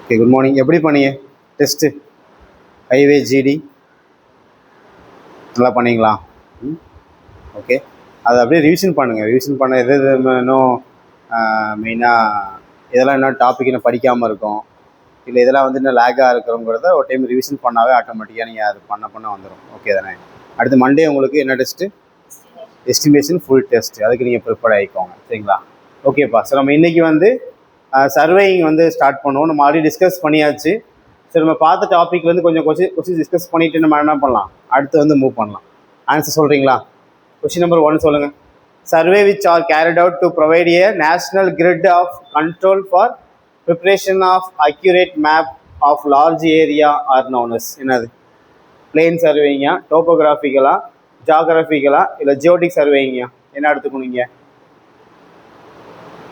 Okay, good morning. எப்படி பண்ணீங்க test? Highway GT நல்லா பண்ணீங்களா? ஓகே, அதை அப்படியே ரிவிஷன் பண்ணுங்கள். ரிவிஷன் பண்ண எது இன்னும் மெயினாக இதெல்லாம் இன்னும் டாபிக் இன்னும் படிக்காமல் இருக்கும், இல்லை இதெல்லாம் வந்து இன்னும் லேக்காக இருக்கிறோங்கிறத ஒரு டைம் ரிவிஷன் பண்ணாவே ஆட்டோமேட்டிக்காக நீங்கள் அது பண்ண வந்துடும். ஓகே தானே? அடுத்து மண்டே உங்களுக்கு என்ன டெஸ்ட்டு? Estimation full test. அதுக்கு நீங்கள் ப்ரிப்பேர் ஆகிக்கோங்க. சரிங்களா? ஓகேப்பா. ஸோ நம்ம இன்றைக்கி வந்து சர்வேயிங் வந்து ஸ்டார்ட் பண்ணுவோம். நம்ம ஆல்ரெடி டிஸ்கஸ் பண்ணியாச்சு. சரி, நம்ம பார்த்த டாப்பிக்லேருந்து கொஞ்சம் கொஸ்டின் டிஸ்கஸ் பண்ணிவிட்டு நம்ம என்ன பண்ணலாம், அடுத்து வந்து மூவ் பண்ணலாம். ஆன்சர் சொல்கிறீங்களா? கொஸ்டின் நம்பர் 1 சொல்லுங்கள். Survey which are carried out to provide a national grid of control for preparation of accurate map of large area are known as. என்னது? பிளெயின் சர்வேங்க, டோப்போகிராஃபிக்கலா, ஜியோகிராஃபிக்கலா, இல்லை ஜியோடிக் சர்வேங்க? என்ன எடுத்துக்கணுங்க?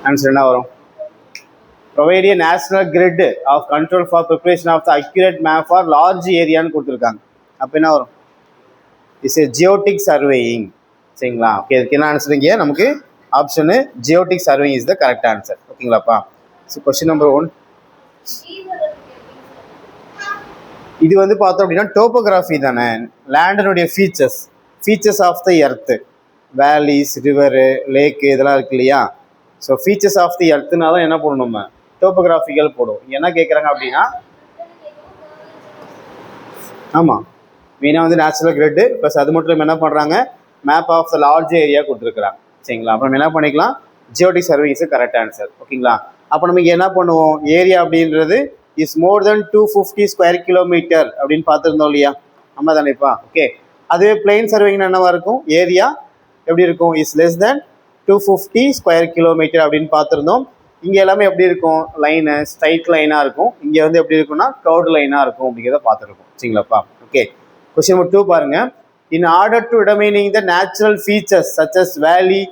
ஆன்சர் என்ன வரும்? Provide a national grid of control for preparation of the accurate map for large ஏரியான்னு கொடுத்துருக்காங்க. அப்போ என்ன வரும்? It's a geodetic surveying. சரிங்களா? ஓகே, இதுக்கு என்ன ஆன்சருங்க? நமக்கு option geodetic surveying is the correct answer. ஓகேங்களாப்பா? ஸோ கொஸ்டின் நம்பர் 1, இது வந்து பார்த்தோம் அப்படின்னா டோப்போகிராஃபி தானே, லேண்டினுடைய features of the earth, valleys, river, lake, இதெல்லாம் இருக்கு இல்லையா? ஸோ ஃபீச்சர்ஸ் ஆஃப் தி எர்த்துனா தான் என்ன பண்ணணும், நம்ம டோப்போகிராஃபிக்கல் போடும். என்ன கேட்குறாங்க அப்படின்னா, ஆமாம், மெயினாக வந்து நேச்சுரல் கிரிட்டு ப்ளஸ் அது மட்டும் என்ன பண்ணுறாங்க, map of the large area கொடுத்துருக்குறாங்க. சரிங்களா? அப்புறம் என்ன பண்ணிக்கலாம், geodetic survey is correct answer. ஓகேங்களா? அப்போ நமக்கு என்ன பண்ணுவோம், ஏரியா அப்படின்றது is more than 250 square kilometre அப்படின்னு பார்த்துருந்தோம் இல்லையா? நம்ம தானேப்பா? ஓகே, அதுவே பிளெயின் சர்வேங்கன்னா என்னவா இருக்கும், ஏரியா எப்படி இருக்கும், is less than 250 square kilometre அப்படின்னு பார்த்துருந்தோம். இங்கே எல்லாமே எப்படி இருக்கும், லைனு ஸ்ட்ரைட் லைனாக இருக்கும். இங்கே வந்து எப்படி இருக்குன்னா கர்வ்டு லைனாக இருக்கும் அப்படிங்கிறத பார்த்துருக்கோம். சரிங்களாப்பா? ஓகே, கொஸ்டின் நம்பர் 2 பாருங்க. In order to determining the natural features such as valley,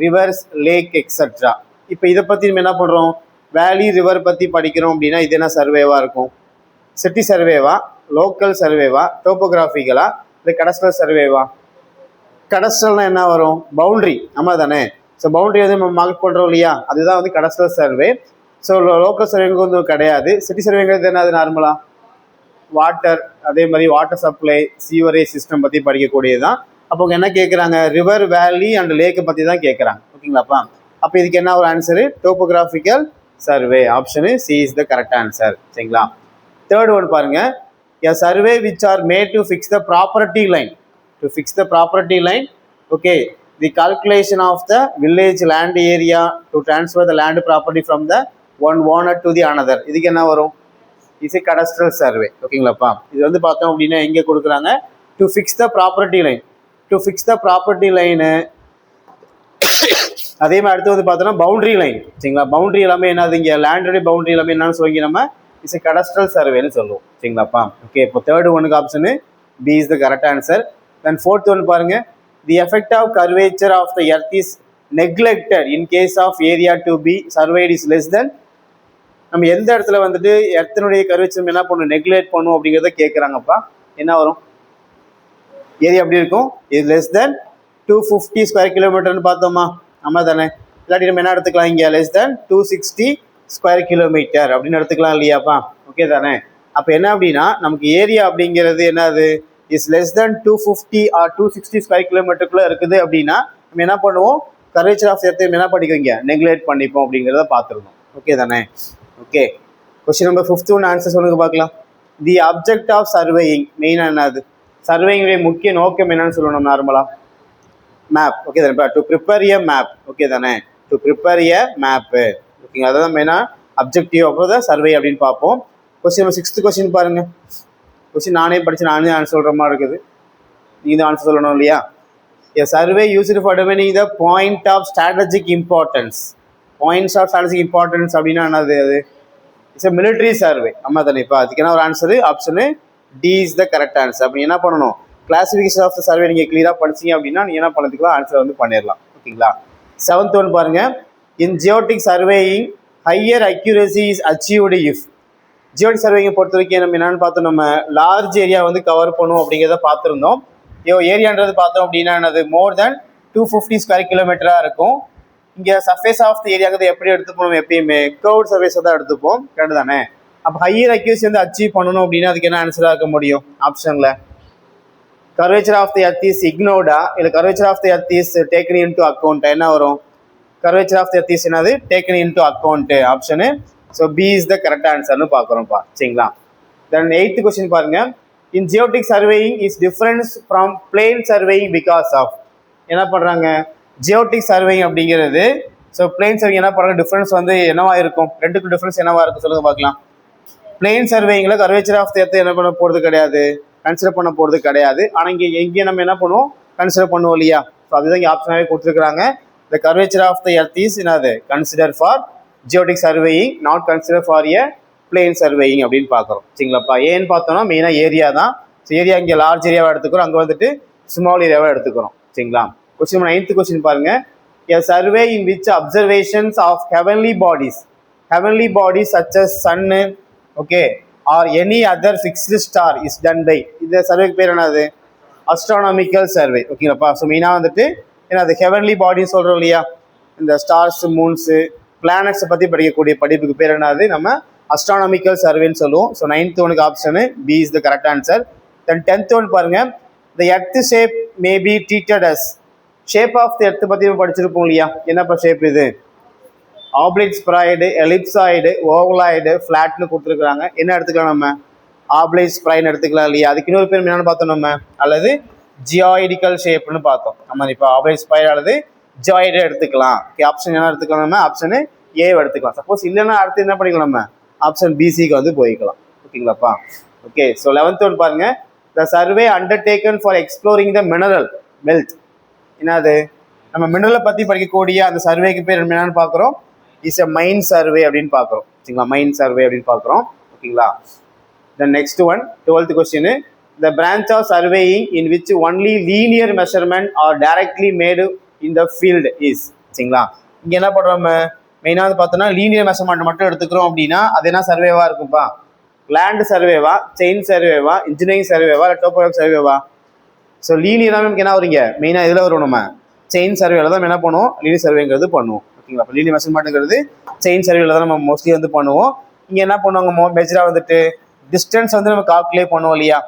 rivers, lake etcetera. இப்போ இதை பற்றி நம்ம என்ன பண்ணுறோம், வேலி, ரிவர் பற்றி படிக்கிறோம் அப்படின்னா இது என்ன சர்வேவாக இருக்கும்? சிட்டி சர்வேவா, லோக்கல் சர்வேவா, டோப்போகிராஃபிக்கலா, இல்லை கடஸ்ட்ரல் சர்வேவா? கடஸ்ட்ரல்னால் என்ன வரும், பவுண்ட்ரி. ஆமாம் தானே? ஸோ பவுண்ட்ரி வந்து நம்ம மார்க் பண்ணுறோம் இல்லையா, அதுதான் வந்து கடஸ்ட்ரல் சர்வே. ஸோ லோக்கல் சர்வேங்கிறது வந்து கிடையாது. சிட்டி சர்வேங்கிறது என்ன, அது நார்மலாக வாட்டர், அதே மாதிரி வாட்டர் சப்ளை, சீவரேஜ் சிஸ்டம் பற்றி படிக்கக்கூடியது தான். அப்போ என்ன கேட்குறாங்க, ரிவர், வேலி அண்ட் லேக்கை பற்றி தான் கேட்குறாங்க. ஓகேங்களாப்பா? அப்போ இதுக்கு என்ன ஒரு answer, topographical survey. Option C is the correct answer. சரிங்களா? தேர்ட் ஒன் பாருங்க. எ survey which R made to fix the property line. To fix the property line, okay, the calculation of the village land area to transfer the land property from the one owner to the another. இதுக்கு என்ன வரும், is கடஸ்ட்ரல் survey. ஓகேங்களாப்பா? இது வந்து பார்த்தோம் அப்படின்னா எங்கே கொடுக்குறாங்க, to fix the property line. To fix the property line. அதே மாதிரி அடுத்து வந்து பார்த்தோன்னா பவுண்ட்ரி லைன். சரிங்களா? பவுண்ட்ரி எல்லாமே என்னது, இங்கே லேண்டோடைய பவுண்ட்ரி எல்லாமே என்னன்னு சொல்லி நம்ம இஸ் கடஸ்ட்ரல் சர்வேன்னு சொல்லுவோம். சரிங்களாப்பா? ஓகே, இப்போ தேர்ட் ஒனுக்கு option B is the correct answer. Then fourth one பாருங்க. The effect of curvature of the earth is neglected in case of area to be surveyed is less than. நம்ம எந்த இடத்துல வந்துட்டு எர்த்தினுடைய கர்வேச்சர் என்ன பண்ணும், neglect பண்ணும் அப்படிங்கிறத கேட்குறாங்கப்பா. என்ன வரும், ஏரியா எப்படி இருக்கும், இது லெஸ் தென் 250 ஸ்கொயர் கிலோமீட்டர்னு பார்த்தோமா? ஆமாம் தானே? இல்லாட்டி நம்ம என்ன எடுத்துக்கலாம், இங்கே லெஸ் தென் 260 ஸ்கொயர் கிலோமீட்டர் அப்படின்னு எடுத்துக்கலாம் இல்லையாப்பா? ஓகே தானே? அப்போ என்ன அப்படின்னா நமக்கு ஏரியா அப்படிங்கிறது என்னது, is less than 250 or 260 square கிலோமீட்டருக்குள்ளே இருக்குது அப்படின்னா நம்ம என்ன பண்ணுவோம், கர்வேச்சர் ஆஃப் எர்த்தை என்ன பண்ணிக்குவீங்க, நெக்லெக்ட் பண்ணிப்போம் அப்படிங்கிறத பார்த்துருந்தோம். ஓகே தானே? ஓகே, கொஸ்டின் நம்பர் 5 ஒன்று ஆன்சர் சொல்லுங்க பார்க்கலாம். தி அப்ஜெக்ட் ஆஃப் சர்வேயிங், மெயினாக என்னது, சர்வேயிங்குடைய முக்கிய நோக்கம் என்னன்னு சொல்லணும் நார்மலாக, மேப். ஓகே தானே? To prepare a map. Okay தானே? To prepare a map. ஓகேங்க, அதான் மெயினாக அப்ஜெக்டிவ் ஆஃப் த சர்வே அப்படின்னு பார்ப்போம். கொஸ்டின் நம்பர் 6th கொஸ்டின் பாருங்கள். கொஸ்டின் நானே படித்து நானே ஆன்சர் சொல்கிற மாதிரி இருக்குது, நீங்கள் தான் ஆன்சர் சொல்லணும் இல்லையா? A survey used for determining the point of strategic importance. Points of strategic importance அப்படின்னா என்னது, அது இட்ஸ் எ மிலிட்ரி சர்வே. ஆமாம் தானே? இப்போ அதுக்கு என்ன ஒரு answer, option D is the correct answer. அப்படி என்ன பண்ணணும், கிளாசிஃபிகேஷன் ஆஃப் த சர்வே நீங்கள் கிளியராக படிச்சிங்க அப்படின்னா நீங்கள் என்ன பண்ணதுக்கலாம், ஆன்சர் வந்து பண்ணிடலாம். ஓகேங்களா? 7th ஒன் பாருங்கள். In geodetic surveying higher accuracy is achieved if. Geodetic சர்வேயை பொறுத்த வரைக்கும் நம்ம என்னென்னு பார்த்தோம், நம்ம லார்ஜ் ஏரியா வந்து கவர் பண்ணும் அப்படிங்கிறத பார்த்துருந்தோம். ஏரியான்றது பார்த்தோம் அப்படின்னா என்னது, மோர் தென் 250 ஸ்கொயர் கிலோமீட்டராக இருக்கும். இங்கே சர்ஃபேஸ் ஆஃப் த ஏரியாங்கிறது எப்படி எடுத்துப்போம், எப்பயுமே கர்வ்டு சர்ஃபேஸை தான் எடுத்துப்போம். கரெக்டு தானே? அப்போ ஹையர் அக்யூரசி வந்து அச்சீவ் பண்ணணும் அப்படின்னா அதுக்கு என்ன ஆன்சராக இருக்க முடியும் ஆப்ஷனில்? Curvature of the earth is இக்னோர்டா இல்லை curvature of the earth is taken into account? என்ன வரும்? Curvature of the earth is என்னது? Taken into account option. So B is the correct ஆன்சர்னு பார்க்குறோம்ப்பா. சரிங்களா? தென் 8th கொஸ்டின் பாருங்க. In geodetic surveying is difference from plane surveying because of. என்ன பண்ணுறாங்க? Geodetic surveying அப்படிங்கிறது ஸோ பிளேன் சர்வேயிங் என்ன பண்ணுறாங்க? டிஃபரன்ஸ் வந்து என்னவா இருக்கும்? ரெண்டுக்கும் டிஃபரன்ஸ் என்னவா இருக்கும் சொல்லுங்க பார்க்கலாம். பிளேன் சர்வேயிங்கில் கர்வேச்சர் ஆஃப் தி எர்த் என்ன பண்ண போகிறது கிடையாது, கன்சிடர் பண்ண போகிறது கிடையாது. ஆனால் இங்கே நம்ம என்ன பண்ணுவோம்? கன்சிடர் பண்ணுவோம் இல்லையா? ஸோ அதுதான் இங்கே ஆப்ஷனாகவே கொடுத்துருக்குறாங்க. The curvature of the earth is என்னது? Consider for geodetic surveying, not consider for a plane surveying அப்படின்னு பார்க்குறோம். சரிங்களாப்பா? ஏன்னு பார்த்தோம்னா மெயினாக ஏரியா தான். ஸோ ஏரியா இங்கே லார்ஜ் ஏரியாவை எடுத்துக்கிறோம், அங்கே வந்துட்டு ஸ்மால் ஏரியாவை எடுத்துக்கிறோம். சரிங்களா? கொஸ்டின் 9th கொஸ்டின் பாருங்க. A survey in which observations of heavenly bodies such as sun, okay, or any other fixed star is done by. இந்த சர்வேக்கு பேர் என்னது? Astronomical survey. ஓகேங்களாப்பா? ஸோ மெயினாக வந்துட்டு என்னது? ஹெவன்லி பாடின்னு சொல்கிறோம் இல்லையா? இந்த ஸ்டார்ஸ், மூன்ஸு, பிளானட்ஸை பற்றி படிக்கக்கூடிய படிப்புக்கு பேர் என்னது? நம்ம அஸ்ட்ரானமிக்கல் சர்வேன்னு சொல்லுவோம். ஸோ 9th ஒனுக்கு option B is the correct answer. Then 10th one பாருங்க. The earth shape may be treated as. Shape of the earth பற்றி படிச்சிருப்போம் இல்லையா? என்னப்பா ஷேப் இது? ஆப்ளிக் ஸ்ப்ராய்டு, எலிப்சாய்டு, ஓவலாய்டு, ஃப்ளாட்னு கொடுத்துருக்குறாங்க. என்ன எடுத்துக்கலாம் நம்ம? ஆப்ளிக் ஸ்ப்ராய்னு எடுத்துக்கலாம் இல்லையா? அதுக்கு இன்னொரு பேர் என்னென்னு பார்த்தோம் நம்ம, அல்லது ஜியாய்டிக்கல் ஷேப்னு பார்த்தோம் நம்ம. இப்போ ஆப்ளிக் ஸ்ப்ராய்டு அல்லது ஜியாய்டு எடுத்துக்கலாம். ஆப்ஷன் என்ன எடுத்துக்கலாம் நம்ம? ஆப்ஷனு ஏவை எடுத்துக்கலாம். சப்போஸ் இல்லைன்னா அடுத்து என்ன பண்ணிக்கலாம் நம்ம? ஆப்ஷன் பிசிக்கு வந்து போய்க்கலாம். ஓகேங்களாப்பா? ஓகே. ஸோ 11th ஒன் பாருங்க. The survey undertaking for exploring the mineral wealth. என்னது? நம்ம மினரலை பற்றி படிக்கக்கூடிய அந்த சர்வேக்கு பேர் என்னன்னு பார்க்குறோம்? இஸ் எ மைன் சர்வே அப்படின்னு பார்க்குறோம். சரிங்களா? மைன் சர்வே அப்படின்னு பார்க்குறோம். ஓகேங்களா? Then next one 12th question. The branch of surveying in which only linear measurement are directly made in the field is. சரிங்களா? இங்கே என்ன பண்ணுறோம் நம்ம? மெயினாக வந்து பார்த்தோன்னா லீனியர் மெஷர்மெண்ட் மட்டும் எடுத்துக்கிறோம் அப்படின்னா அது என்ன சர்வேவாக இருக்கும்ப்பா? லேண்ட் சர்வேவா, செயின் சர்வேவா, இன்ஜினியரிங் சர்வேவா, இல்லை டோபோகிராஃபி சர்வேவா? ஸோ லீனியராக நமக்கு என்ன வருங்க? மெயினாக இதில் வரும். நம்ம செயின் சர்வேல தான் என்ன பண்ணுவோம்? லீனியர் சர்வேங்கிறது பண்ணுவோம். ஓகேங்களா? அப்போ லீனியர் மெஷர்மெண்ட்டுங்கிறது செயின் சர்வேல தான் நம்ம மோஸ்ட்லி வந்து பண்ணுவோம். இங்கே என்ன பண்ணுவாங்க? மெஜராக வந்துட்டு டிஸ்டன்ஸ் வந்து நம்ம கால்குலேட் பண்ணுவோம் இல்லையா?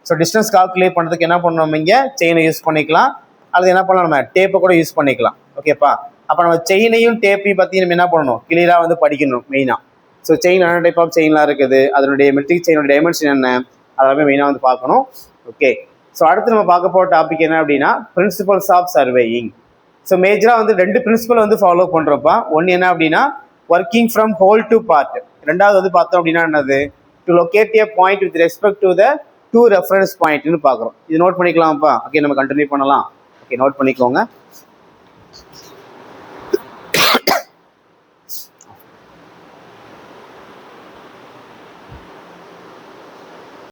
ஸோ டிஸ்டன்ஸ் கால்குலேட் பண்ணுறதுக்கு என்ன பண்ணுவோம்? நம்ம இங்கே செயினை யூஸ் பண்ணிக்கலாம், அல்லது என்ன பண்ணலாம்? நம்ம டேப்பை கூட யூஸ் பண்ணிக்கலாம். ஓகேப்பா? அப்போ நம்ம செயினையும் டேப்பையும் பற்றி நம்ம என்ன பண்ணணும்? கிளியராக வந்து படிக்கணும் மெயினாக. ஸோ செயின் என்ன டைப் ஆஃப் செயின்லாம் இருக்குது, அதனுடைய மெட்ரிக் செயினோட டைமென்ஷன் என்ன, அதெல்லாமே மெயினாக வந்து பார்க்கணும். ஓகே. ஸோ அடுத்து நம்ம பார்க்க போகிற டாபிக் என்ன அப்படின்னா பிரின்சிபல்ஸ் ஆஃப் சர்வேயிங். ஸோ மேஜராக வந்து 2 பிரின்சிபல் வந்து ஃபாலோ பண்ணுறப்பா. ஒன்று என்ன அப்படின்னா working from whole to part. ரெண்டாவது வந்து பார்த்தோம் அப்படின்னா என்னது? To locate a point with respect to the 2 reference பாயிண்ட்னு பார்க்குறோம். இது நோட் பண்ணிக்கலாம்ப்பா. ஓகே, நம்ம கண்டினியூ பண்ணலாம். ஓகே, நோட் பண்ணிக்கோங்க.